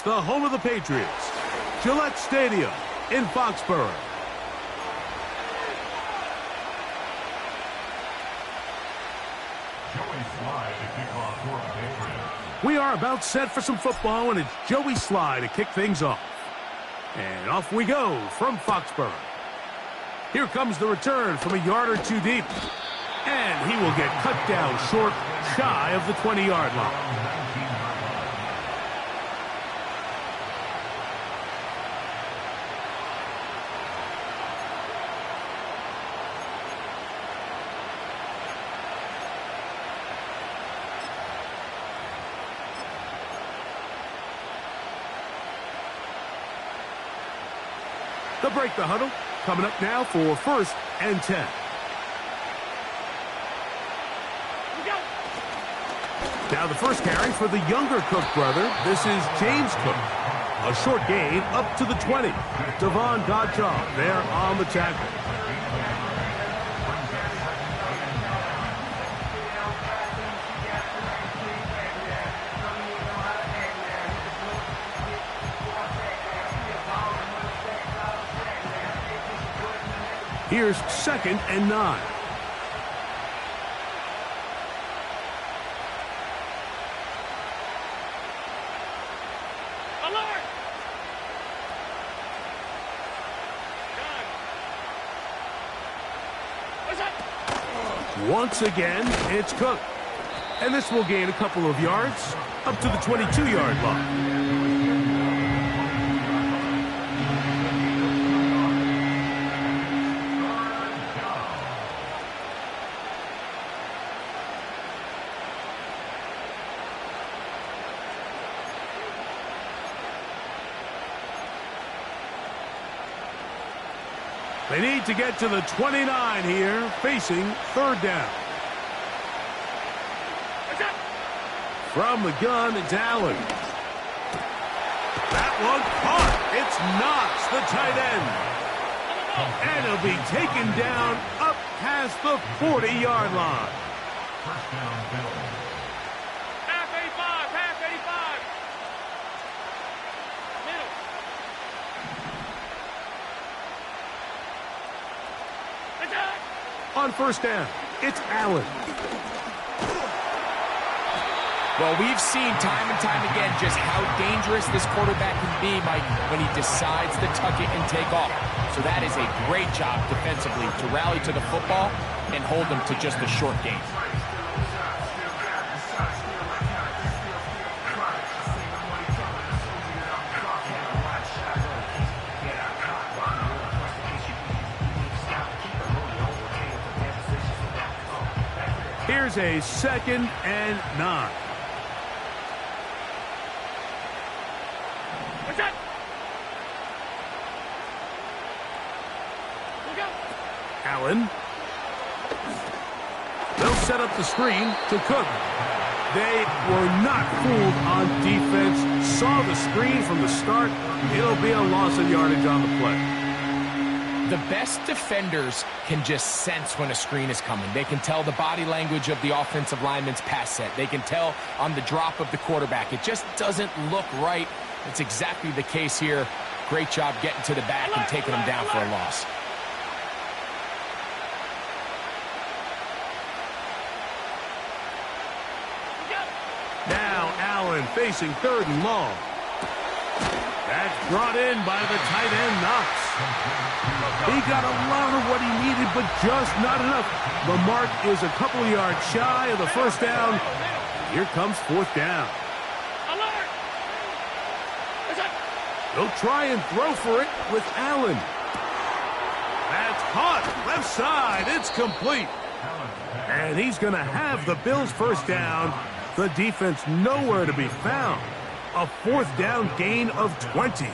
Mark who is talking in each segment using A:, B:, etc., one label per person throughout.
A: The home of the Patriots, Gillette Stadium in Foxborough. We are about set for some football, and it's Joey Sly to kick things off. And off we go from Foxborough. Here comes the return from a yard or two deep. And he will get cut down short, shy of the 20-yard line. They'll break the huddle. Coming up now for 1st and 10. Now the first carry for the younger Cook brother. This is James Cook. A short gain up to the 20. Devon Godjaw there on the tackle. Here's 2nd and 9.
B: Alert!
A: Once again, it's Cook. And this will gain a couple of yards up to the 22-yard line. They need to get to the 29 here, facing 3rd down. From the gun, it's Allen. That one caught. It's Knox, the tight end. And he'll be taken down up past the 40-yard line.
B: First down, Bill. Half 85, half 85. Middle.
A: On 1st down, it's Allen.
C: Well, we've seen time and time again just how dangerous this quarterback can be, Mike, when he decides to tuck it and take off. So that is a great job defensively to rally to the football and hold them to just a short gain.
A: Here's a 2nd and 9. Allen. They'll set up the screen to Cook. They were not fooled on defense. Saw the screen from the start. It'll be a loss of yardage on the play.
C: The best defenders can just sense when a screen is coming. They can tell the body language of the offensive lineman's pass set. They can tell on the drop of the quarterback. It just doesn't look right. It's exactly the case here. Great job getting to the back and taking them down for a loss.
A: Now Allen facing 3rd and long. That's brought in by the tight end, Knox. He got a lot of what he needed, but just not enough. The mark is a couple of yards shy of the 1st down. Here comes 4th down. They'll try and throw for it with Allen. That's caught. Left side. It's complete. And he's going to have the Bills' 1st down. The defense nowhere to be found. A 4th down gain of 20.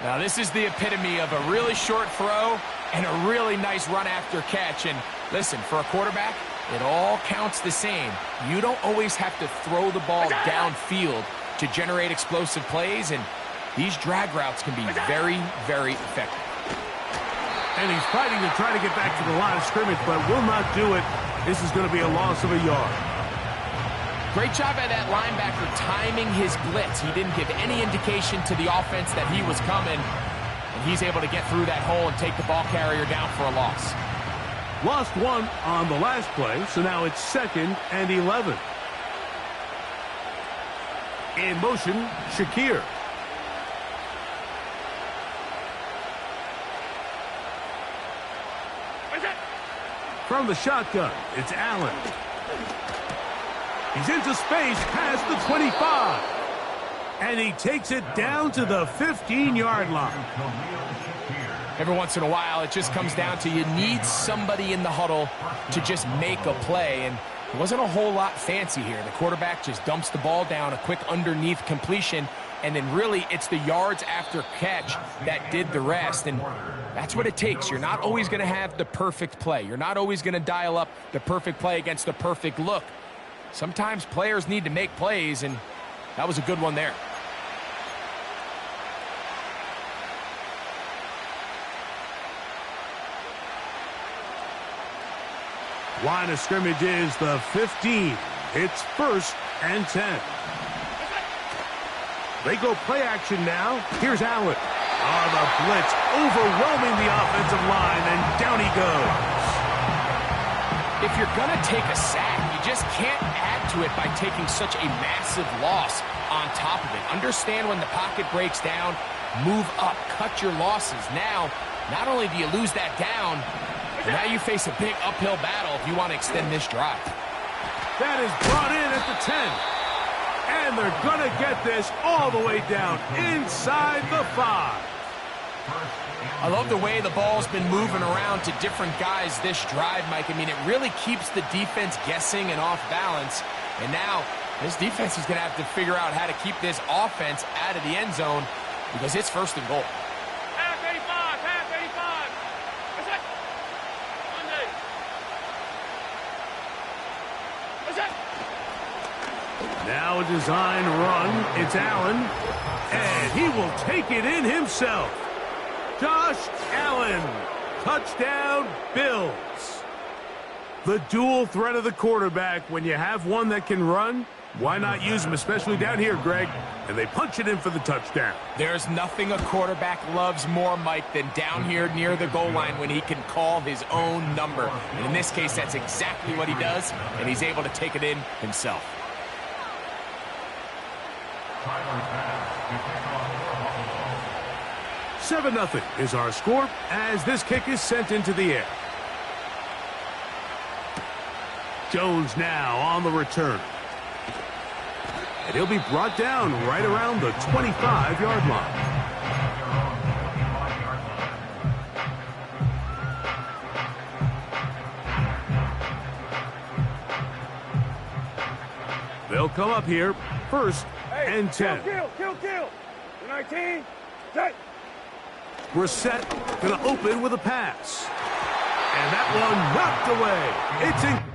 C: Now this is the epitome of a really short throw and a really nice run after catch. And listen, for a quarterback, it all counts the same. You don't always have to throw the ball downfield to generate explosive plays, and these drag routes can be very, very effective.
A: And he's fighting to try to get back to the line of scrimmage, but will not do it. This is going to be a loss of a yard.
C: Great job by that linebacker timing his blitz. He didn't give any indication to the offense that he was coming, and he's able to get through that hole and take the ball carrier down for a loss.
A: Lost one on the last play, so now it's 2nd and 11. In motion, Shakir. From the shotgun, it's Allen. He's into space past the 25. And he takes it down to the 15-yard line.
C: Every once in a while, it just comes down to you need somebody in the huddle to just make a play. And it wasn't a whole lot fancy here. The quarterback just dumps the ball down, a quick underneath completion, and then really it's the yards after catch that did the rest. And that's what it takes. You're not always going to have the perfect play. You're not always going to dial up the perfect play against the perfect look. Sometimes players need to make plays, and that was a good one there.
A: Line of scrimmage is the 15. It's 1st and 10. They go play action now. Here's Allen. Oh, the blitz overwhelming the offensive line, and down he goes.
C: If you're going to take a sack, you just can't add to it by taking such a massive loss on top of it. Understand when the pocket breaks down, move up, cut your losses. Now, not only do you lose that down, but now you face a big uphill battle if you want to extend this drive.
A: That is brought in at the 10. And they're going to get this all the way down inside the 5.
C: I love the way the ball's been moving around to different guys this drive, Mike. I mean, it really keeps the defense guessing and off balance. And now this defense is going to have to figure out how to keep this offense out of the end zone because it's 1st and goal.
B: Half 85, half 85. What's that? Monday. What's that?
A: Now a design run. It's Allen. And he will take it in himself. Josh Allen. Touchdown, Bills. The dual threat of the quarterback. When you have one that can run, why not use him, especially down here, Greg? And they punch it in for the touchdown.
C: There's nothing a quarterback loves more, Mike, than down here near the goal line when he can call his own number. And in this case, that's exactly what he does, and he's able to take it in himself.
A: 7-0 is our score as this kick is sent into the air. Jones now on the return. And he'll be brought down right around the 25-yard line. They'll come up here 1st and 10.
B: Kill. 19. Set.
A: Brissett going to open with a pass. And that one knocked away. It's in.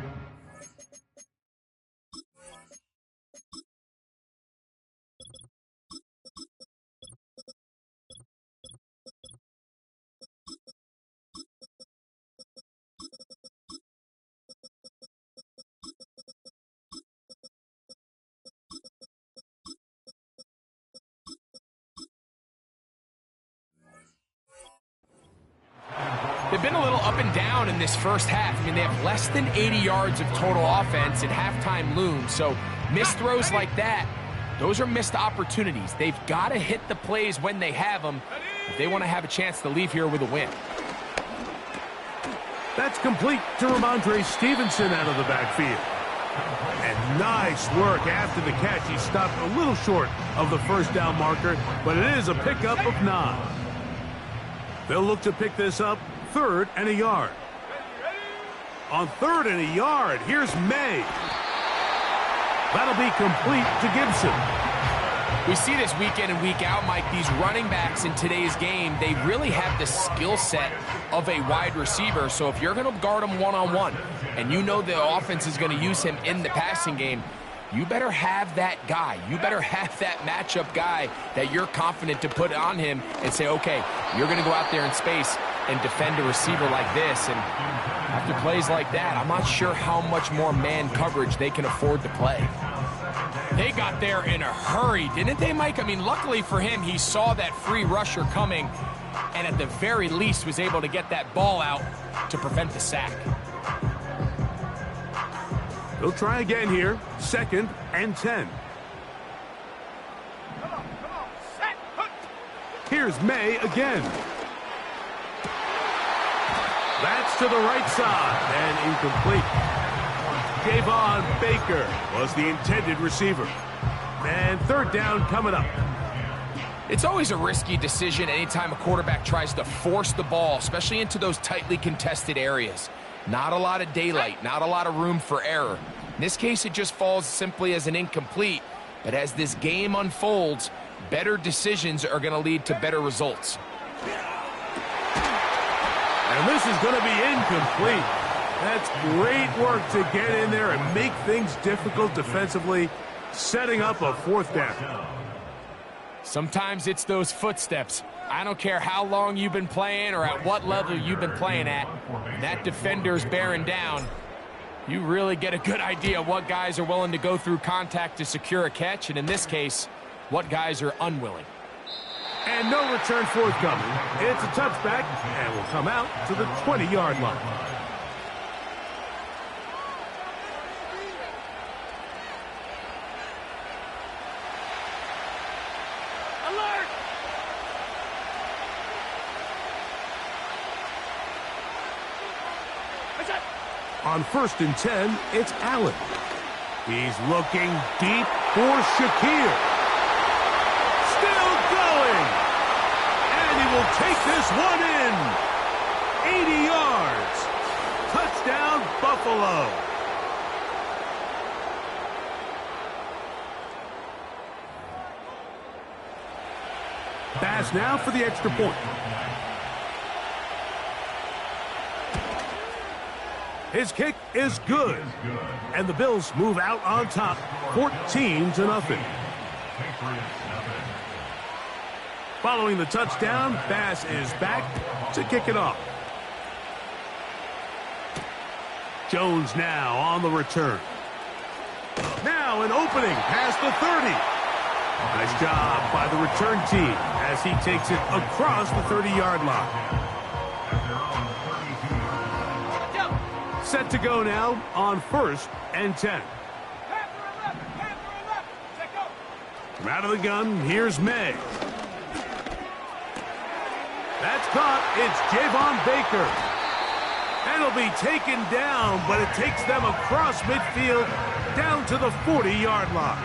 C: They've been a little up and down in this first half. I mean, they have less than 80 yards of total offense and halftime looms. So missed throws like that, those are missed opportunities. They've got to hit the plays when they have them if they want to have a chance to leave here with a win.
A: That's complete to Ramondre Stevenson out of the backfield. And nice work after the catch. He stopped a little short of the first down marker, but it is a pickup of 9. They'll look to pick this up 3rd and a yard. On 3rd and a yard, here's May. That'll be complete to Gibson.
C: We see this week in and week out, Mike, these running backs in today's game, they really have the skill set of a wide receiver. So if you're going to guard him one-on-one and you know the offense is going to use him in the passing game, you better have that guy. You better have that matchup guy that you're confident to put on him and say, okay, you're going to go out there in space and defend a receiver like this. And after plays like that, I'm not sure how much more man coverage they can afford to play. They got there in a hurry, didn't they, Mike? I mean, luckily for him, he saw that free rusher coming and at the very least was able to get that ball out to prevent the sack.
A: They'll try again here. 2nd and 10.
B: Come on, set, hook.
A: Here's May again. That's to the right side and incomplete. Javon Baker was the intended receiver. And 3rd down coming up.
C: It's always a risky decision anytime a quarterback tries to force the ball, especially into those tightly contested areas. Not a lot of daylight, not a lot of room for error. In this case, it just falls simply as an incomplete. But as this game unfolds, better decisions are going to lead to better results.
A: And this is going to be incomplete. That's great work to get in there and make things difficult defensively, setting up a 4th down.
C: Sometimes it's those footsteps. I don't care how long you've been playing or at what level you've been playing at. When that defender's bearing down, you really get a good idea what guys are willing to go through contact to secure a catch, and in this case, what guys are unwilling.
A: And no return forthcoming. It's a touchback and will come out to the 20-yard line.
B: Alert! What's that?
A: On 1st and 10, it's Allen. He's looking deep for Shakir. Still going. And he will take this one in. 80 yards. Touchdown, Buffalo. Pass now for the extra point. His kick is good. And the Bills move out on top, 14-0. Following the touchdown, Bass is back to kick it off. Jones now on the return. Now an opening past the 30. Nice job by the return team as he takes it across the 30-yard line. Set to go now on 1st and 10. From out of the gun, here's May. That's caught. It's Javon Baker. And it'll be taken down, but it takes them across midfield down to the 40-yard line.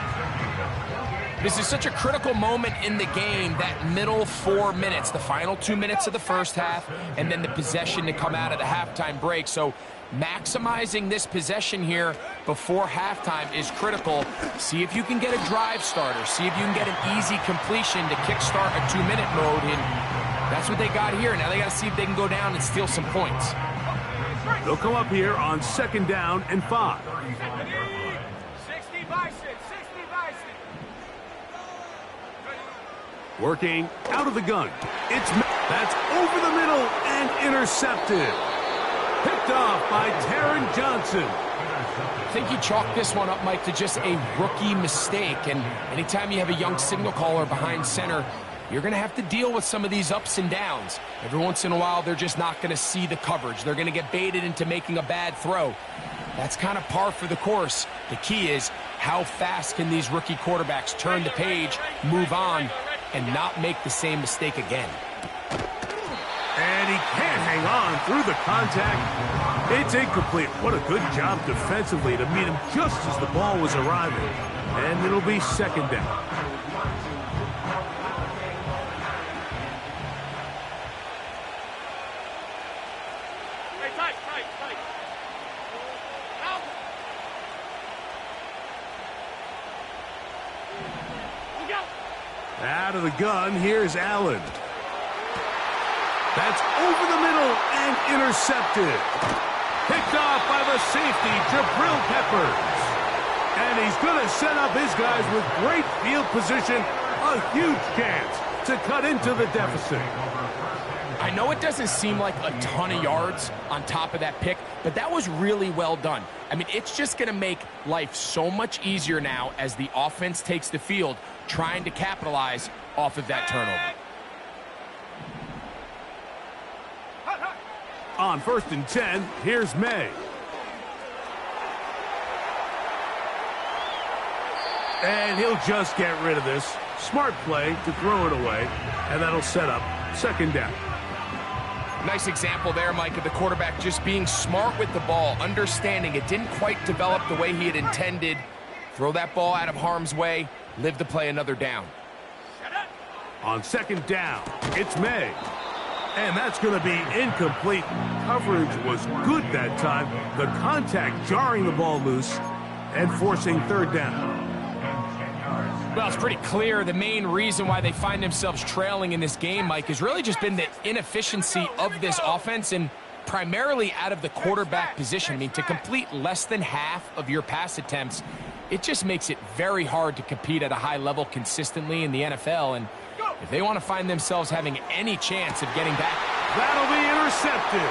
C: This is such a critical moment in the game, that middle 4 minutes, the final 2 minutes of the first half, and then the possession to come out of the halftime break. So maximizing this possession here before halftime is critical. See if you can get a drive starter. See if you can get an easy completion to kickstart a 2-minute mode. And that's what they got here. Now they got to see if they can go down and steal some points.
A: They'll come up here on 2nd down and 5.
B: 60 by 6, 60 by 6.
A: Working out of the gun. That's over the middle and intercepted. Picked off by Taron Johnson.
C: I think he chalked this one up, Mike, to just a rookie mistake. And anytime you have a young signal caller behind center, you're going to have to deal with some of these ups and downs. Every once in a while, they're just not going to see the coverage. They're going to get baited into making a bad throw. That's kind of par for the course. The key is how fast can these rookie quarterbacks turn the page, move on, and not make the same mistake again.
A: And he can't hang on through the contact. It's incomplete. What a good job defensively to meet him just as the ball was arriving. And it'll be 2nd down.
B: Hey, tight. Out. Look out.
A: Out of the gun, here's Allen. That's over the middle and intercepted. Picked off by the safety, Jabril Peppers. And he's going to set up his guys with great field position. A huge chance to cut into the deficit.
C: I know it doesn't seem like a ton of yards on top of that pick, but that was really well done. I mean, it's just going to make life so much easier now as the offense takes the field, trying to capitalize off of that turnover.
A: On 1st and 10, here's May. And he'll just get rid of this. Smart play to throw it away, and that'll set up 2nd down.
C: Nice example there, Mike, of the quarterback just being smart with the ball, understanding it didn't quite develop the way he had intended. Throw that ball out of harm's way, live to play another down.
A: On 2nd down, it's May. And that's going to be incomplete. Coverage was good that time. The contact jarring the ball loose and forcing 3rd down.
C: Well, it's pretty clear the main reason why they find themselves trailing in this game, Mike, has really just been the inefficiency of this offense and primarily out of the quarterback position. I mean, to complete less than half of your pass attempts, it just makes it very hard to compete at a high level consistently in the NFL. And if they want to find themselves having any chance of getting back.
A: That'll be intercepted.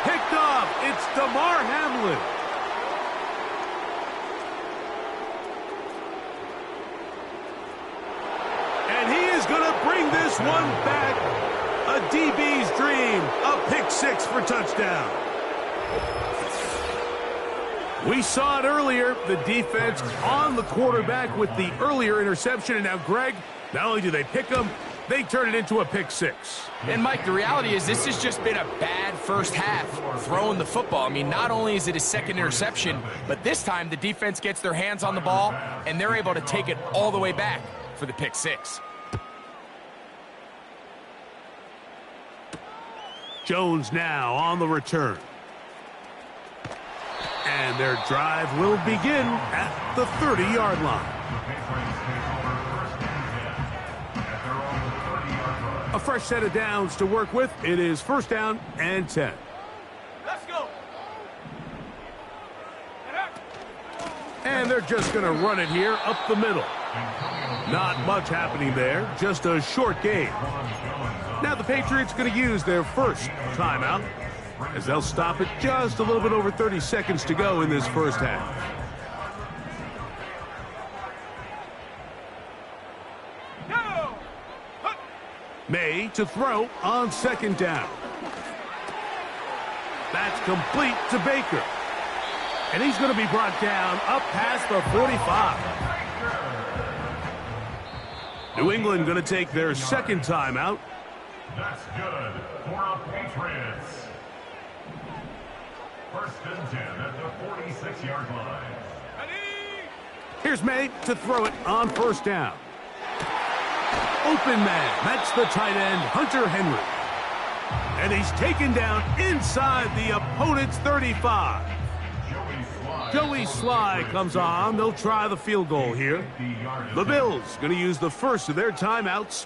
A: Picked off. It's DeMar Hamlin. And he is going to bring this one back. A DB's dream. A pick 6 for touchdown. We saw it earlier. The defense on the quarterback with the earlier interception. And now, Greg, not only do they pick him, they turn it into a pick 6.
C: And, Mike, the reality is this has just been a bad first half throwing the football. I mean, not only is it a 2nd interception, but this time the defense gets their hands on the ball, and they're able to take it all the way back for the pick 6.
A: Jones now on the return. And their drive will begin at the 30-yard line. A fresh set of downs to work with. It is 1st down and 10.
B: Let's go.
A: And they're just going to run it here up the middle. Not much happening there. Just a short game. Now the Patriots going to use their first timeout as they'll stop it just a little bit over 30 seconds to go in this first half. May to throw on 2nd down. That's complete to Baker. And he's going to be brought down up past the 45. New England going to take their 2nd timeout.
D: That's good for the Patriots. 1st and 10 at the 46-yard line.
A: Here's May to throw it on 1st down. Open man. That's the tight end, Hunter Henry. And he's taken down inside the opponent's 35. Joey Sly comes on. They'll try the field goal here. The Bills going to use the first of their timeouts.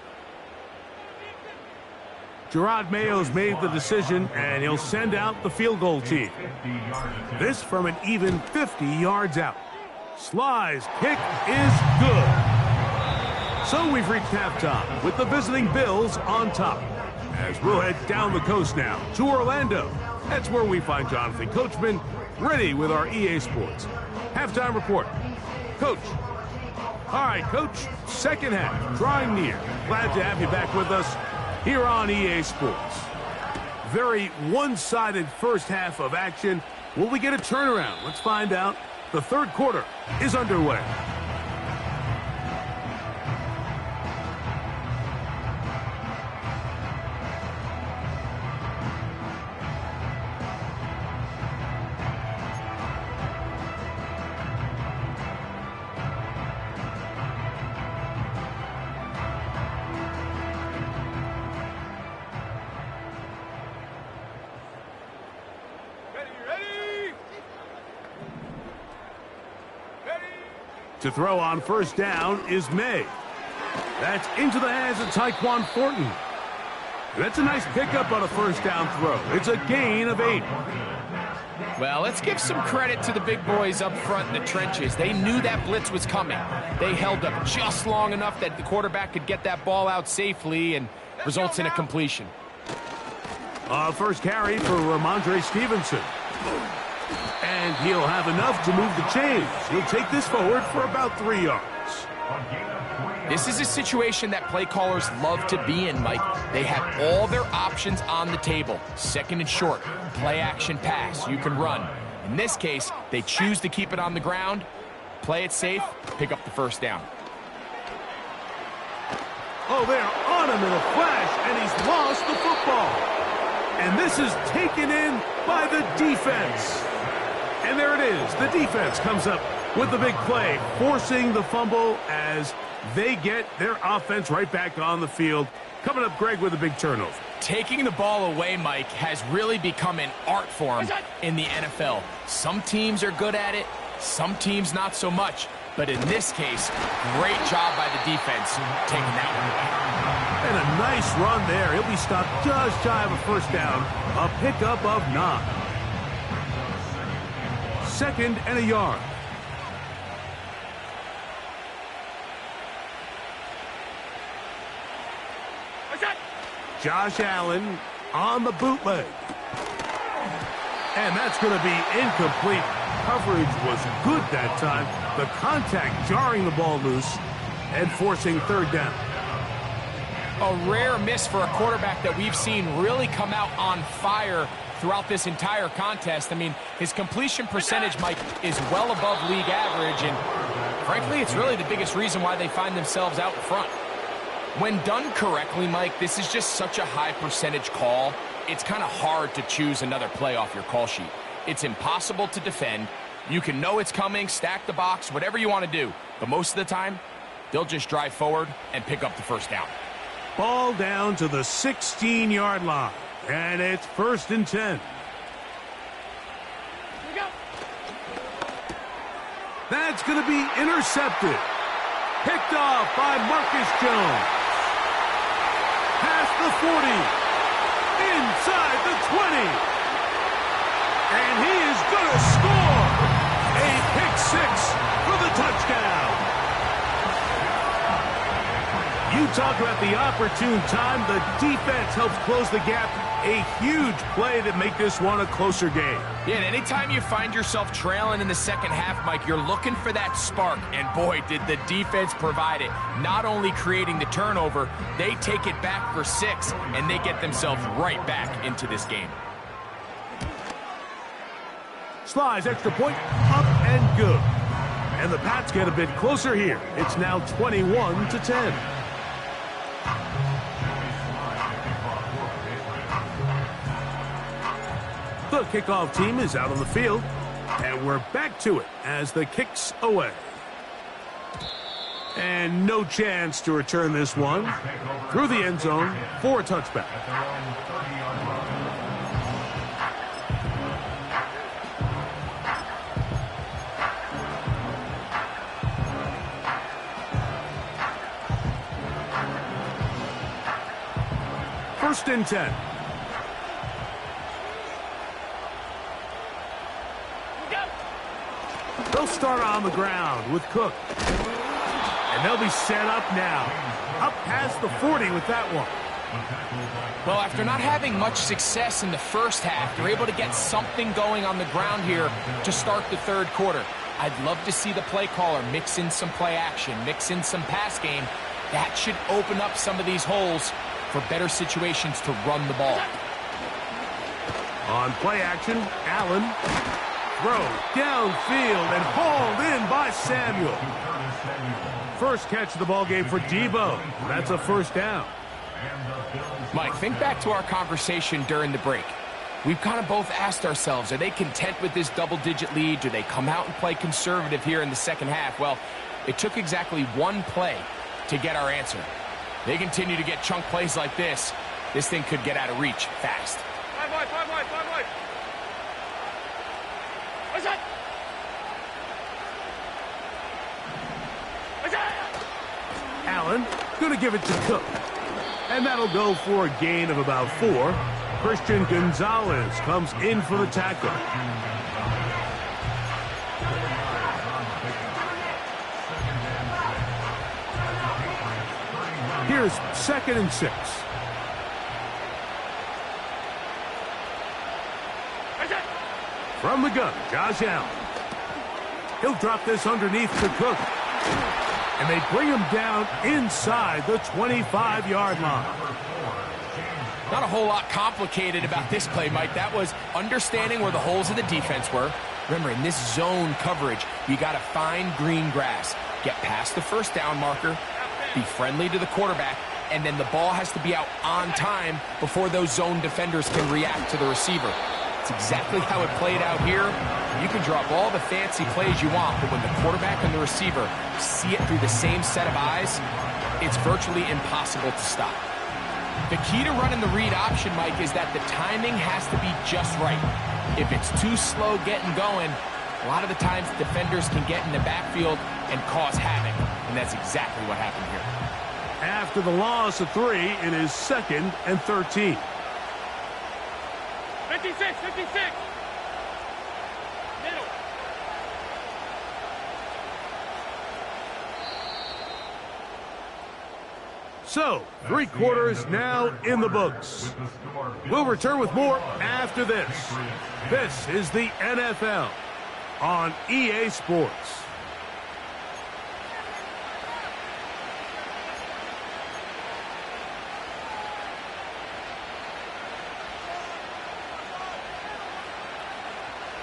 A: Gerard Mayo's made the decision, and he'll send out the field goal team. This from an even 50 yards out. Sly's kick is good. So we've reached halftime with the visiting Bills on top. As we'll head down the coast now to Orlando. That's where we find Jonathan Coachman ready with our EA Sports halftime report. Coach. All right, Coach. 2nd half drawing near. Glad to have you back with us here on EA Sports. Very one-sided first half of action. Will we get a turnaround? Let's find out. The 3rd quarter is underway. To throw on 1st down is May. That's into the hands of Tyquan Thornton. That's a nice pickup on a 1st down throw. It's a gain of 8.
C: Well, let's give some credit to the big boys up front in the trenches. They knew that blitz was coming. They held up just long enough that the quarterback could get that ball out safely and results in a completion.
A: First carry for Ramondre Stevenson. And he'll have enough to move the chains. He'll take this forward for about 3 yards.
C: This is a situation that play callers love to be in, Mike. They have all their options on the table. Second and short, play action pass, you can run. In this case, they choose to keep it on the ground, play it safe, pick up the first down.
A: Oh, they're on him in a flash, and he's lost the football. And this is taken in by the defense. And there it is. The defense comes up with the big play, forcing the fumble as they get their offense right back on the field. Coming up, Greg, with a big turnover.
C: Taking the ball away, Mike, has really become an art form in the NFL. Some teams are good at it, some teams not so much. But in this case, great job by the defense taking that one away.
A: And a nice run there. He'll be stopped just shy of a first down. A pickup of 9. Second and a yard. Josh Allen on the bootleg. And that's going to be incomplete. Coverage was good that time. The contact jarring the ball loose and forcing third down.
C: A rare miss for a quarterback that we've seen really come out on fire throughout this entire contest. I mean, his completion percentage, Mike, is well above league average, and frankly, it's really the biggest reason why they find themselves out in front. When done correctly, Mike, this is just such a high percentage call, it's kind of hard to choose another play off your call sheet. It's impossible to defend. You can know it's coming, stack the box, whatever you want to do. But most of the time, they'll just drive forward and pick up the first down.
A: Ball down to the 16-yard line. And it's first and 10. That's going to be intercepted. Picked off by Marcus Jones. Past the 40. Inside the 20. And he is going to score. A pick six for the touchdown. You talk about the opportune time. The defense helps close the gap. A huge play to make this one a closer game.
C: Yeah, and anytime you find yourself trailing in the second half, Mike, you're looking for that spark. And boy, did the defense provide it. Not only creating the turnover, they take it back for 6, and they get themselves right back into this game.
A: Slides, extra point, up and good. And the Pats get a bit closer here. It's now 21-10. The kickoff team is out on the field, and we're back to it as the kick's away. And no chance to return this one through the end zone for a touchback. First and 10. They'll start on the ground with Cook. And they'll be set up now. Up past the 40 with that one.
C: Well, after not having much success in the first half, they're able to get something going on the ground here to start the third quarter. I'd love to see the play caller mix in some play action, mix in some pass game. That should open up some of these holes for better situations to run the ball.
A: On play action, Allen. Throw downfield and hauled in by Samuel. First catch of the ball game for Debo. That's a first down.
C: Mike, think back to our conversation during the break. We've kind of both asked ourselves, are they content with this double-digit lead? Do they come out and play conservative here in the second half? Well, it took exactly one play to get our answer. They continue to get chunk plays like this. This thing could get out of reach fast.
B: Five wide. What's that?
A: Allen going to give it to Cook. And that'll go for a gain of about 4. Christian Gonzalez comes in for the tackle. Here's second and 6. From the gun, Josh Allen. He'll drop this underneath to Cook. And they bring him down inside the 25-yard line.
C: Not a whole lot complicated about this play, Mike. That was understanding where the holes of the defense were. Remember, in this zone coverage, you got to find green grass. Get past the first down marker, be friendly to the quarterback, and then the ball has to be out on time before those zone defenders can react to the receiver. It's exactly how it played out here. You can draw up all the fancy plays you want, but when the quarterback and the receiver see it through the same set of eyes, it's virtually impossible to stop. The key to running the read option, Mike, is that the timing has to be just right. If it's too slow getting going, a lot of the times defenders can get in the backfield and cause havoc, and that's exactly what happened here.
A: After the loss of 3, it is 2nd and 13.
B: 56, 56. Middle.
A: So, 3 quarters now in the books. We'll return with more after this. This is the NFL on EA Sports.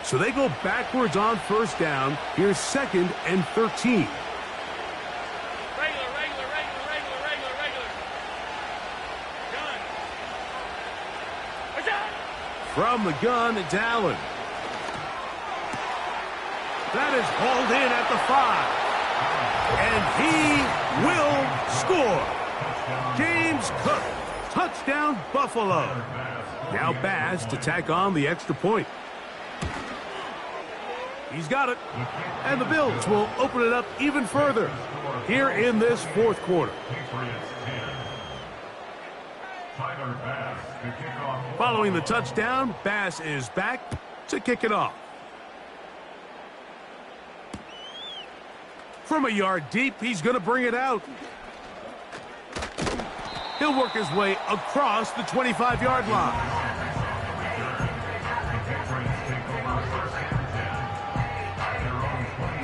A: So they go backwards on first down. Here's 2nd and 13. From the gun, it's Allen. That is hauled in at the 5. And he will score. James Cook. Touchdown, Buffalo. Now Bass to tack on the extra point. He's got it. And the Bills will open it up even further here in this 4th quarter. Following the touchdown, Bass is back to kick it off. From a yard deep, he's going to bring it out. He'll work his way across the 25-yard line.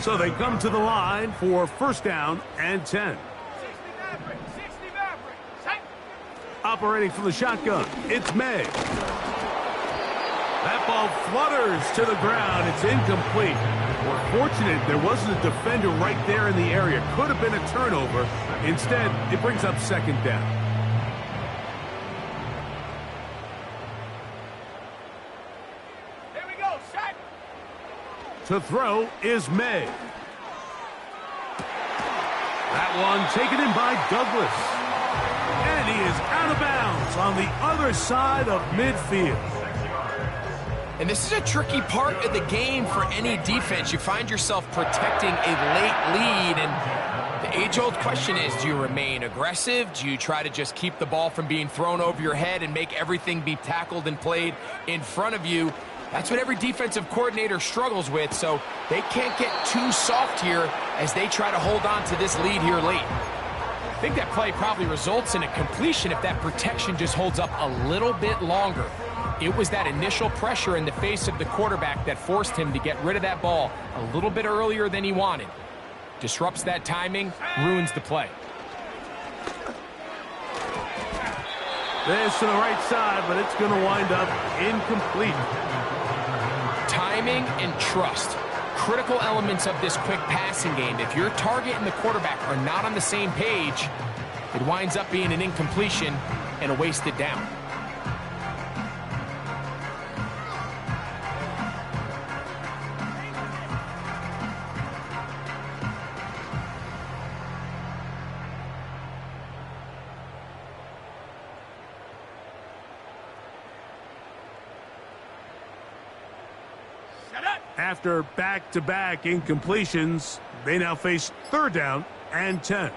A: So they come to the line for first down and 10. Operating from the shotgun, it's May. That ball flutters to the ground. It's incomplete. We're fortunate there wasn't a defender right there in the area. Could have been a turnover. Instead, it brings up 2nd down.
B: Here we go, set.
A: To throw is May. That one taken in by Douglas. And he is out of bounds on the other side of midfield.
C: And this is a tricky part of the game for any defense. You find yourself protecting a late lead, and the age-old question is, do you remain aggressive? Do you try to just keep the ball from being thrown over your head and make everything be tackled and played in front of you? That's what every defensive coordinator struggles with, so they can't get too soft here as they try to hold on to this lead here late. I think that play probably results in a completion if that protection just holds up a little bit longer. It was that initial pressure in the face of the quarterback that forced him to get rid of that ball a little bit earlier than he wanted. Disrupts that timing, ruins the play.
A: This to the right side, but it's going to wind up incomplete.
C: Timing and trust. Critical elements of this quick passing game. If your target and the quarterback are not on the same page, it winds up being an incompletion and a wasted down.
A: After back-to-back incompletions, they now face 3rd down and 10.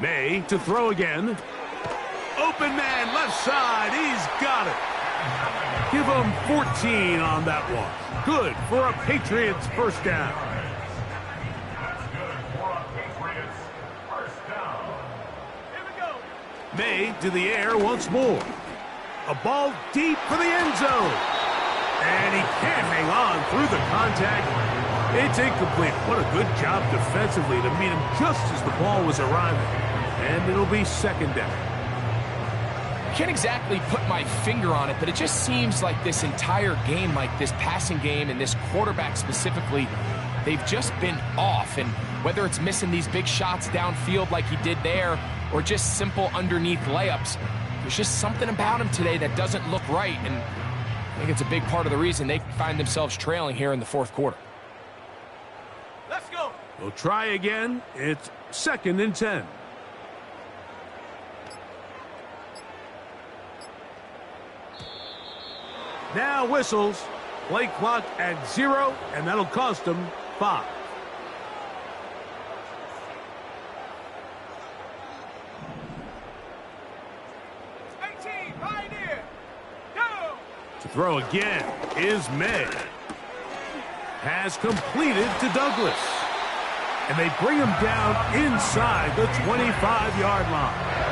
A: May to throw again. Open man, left side. He's got it. Give him 14 on that one. Good for a Patriots first down. May to the air once more. A ball deep for the end zone. And he can't hang on through the contact. It's incomplete. What a good job defensively to meet him just as the ball was arriving. And it'll be second down.
C: I can't exactly put my finger on it, but it just seems like this entire game, like this passing game and this quarterback specifically, they've just been off. And whether it's missing these big shots downfield like he did there or just simple underneath layups, there's just something about him today that doesn't look right. And I think it's a big part of the reason they find themselves trailing here in the fourth quarter.
B: Let's go.
A: We'll try again. It's second and 10. Now whistles. Play clock at 0, and that'll cost them 5. To throw again is May. Pass completed to Douglas. And they bring him down inside the 25-yard line.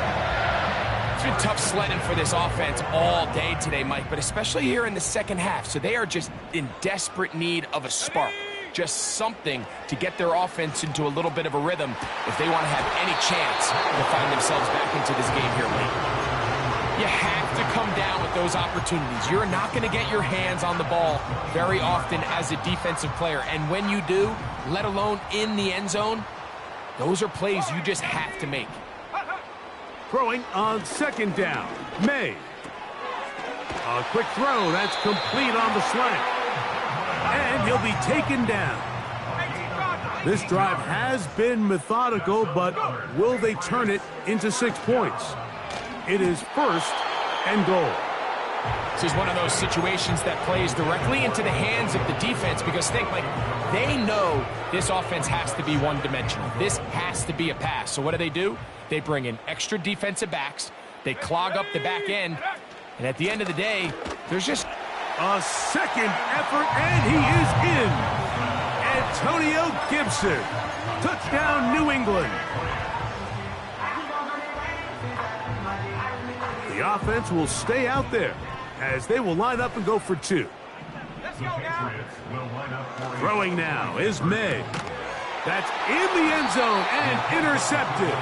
C: It's been tough sledding for this offense all day today, Mike, but especially here in the second half. So they are just in desperate need of a spark, just something to get their offense into a little bit of a rhythm if they want to have any chance to find themselves back into this game here late. You have to come down with those opportunities. You're not going to get your hands on the ball very often as a defensive player, and when you do, let alone in the end zone, those are plays you just have to make.
A: Throwing on second down, May. A quick throw, that's complete on the slant. And he'll be taken down. This drive has been methodical, but will they turn it into 6 points? It is first and goal.
C: This is one of those situations that plays directly into the hands of the defense because think, like, they know this offense has to be one-dimensional. This has to be a pass. So what do? They bring in extra defensive backs. They clog up the back end. And at the end of the day, there's just
A: a second effort, and he is in. Antonio Gibson. Touchdown, New England. The offense will stay out there as they will line up and go for 2.
B: Let's go now.
A: Throwing now is May. That's in the end zone and intercepted.